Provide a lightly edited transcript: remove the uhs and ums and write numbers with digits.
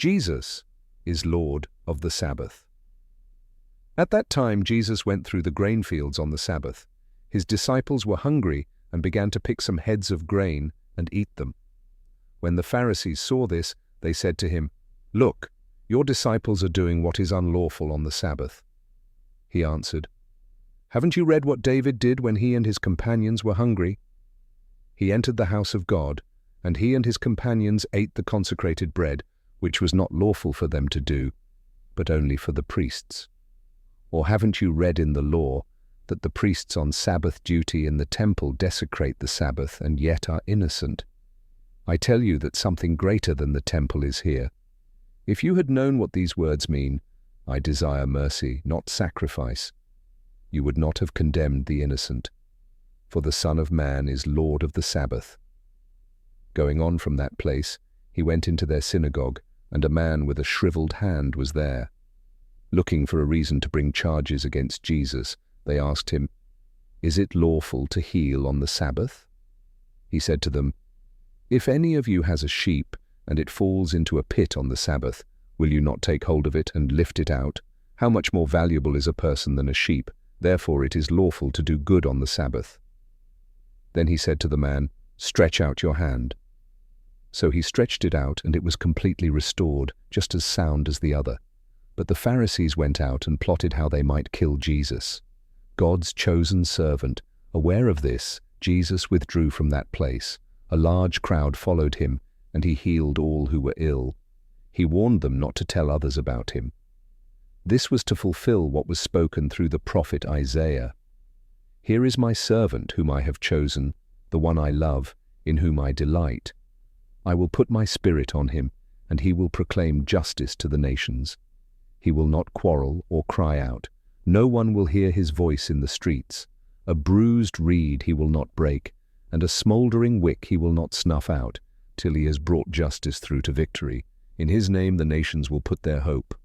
Jesus is Lord of the Sabbath. At that time Jesus went through the grain fields on the Sabbath. His disciples were hungry and began to pick some heads of grain and eat them. When the Pharisees saw this, they said to him, "Look, your disciples are doing what is unlawful on the Sabbath." He answered, "Haven't you read what David did when he and his companions were hungry? He entered the house of God, and he and his companions ate the consecrated bread, which was not lawful for them to do, but only for the priests. Or haven't you read in the law that the priests on Sabbath duty in the temple desecrate the Sabbath and yet are innocent? I tell you that something greater than the temple is here. If you had known what these words mean, 'I desire mercy, not sacrifice,' you would not have condemned the innocent. For the Son of Man is Lord of the Sabbath." Going on from that place, he went into their synagogue, and a man with a shriveled hand was there. Looking for a reason to bring charges against Jesus, they asked him, "Is it lawful to heal on the Sabbath?" He said to them, "If any of you has a sheep, and it falls into a pit on the Sabbath, will you not take hold of it and lift it out? How much more valuable is a person than a sheep? Therefore it is lawful to do good on the Sabbath." Then he said to the man, "Stretch out your hand." So he stretched it out, and it was completely restored, just as sound as the other. But the Pharisees went out and plotted how they might kill Jesus. God's chosen servant, aware of this, Jesus withdrew from that place. A large crowd followed him, and he healed all who were ill. He warned them not to tell others about him. This was to fulfill what was spoken through the prophet Isaiah. "Here is my servant whom I have chosen, the one I love, in whom I delight. I will put my spirit on him, and he will proclaim justice to the nations. He will not quarrel or cry out. No one will hear his voice in the streets. A bruised reed he will not break, and a smouldering wick he will not snuff out, till he has brought justice through to victory. In his name the nations will put their hope."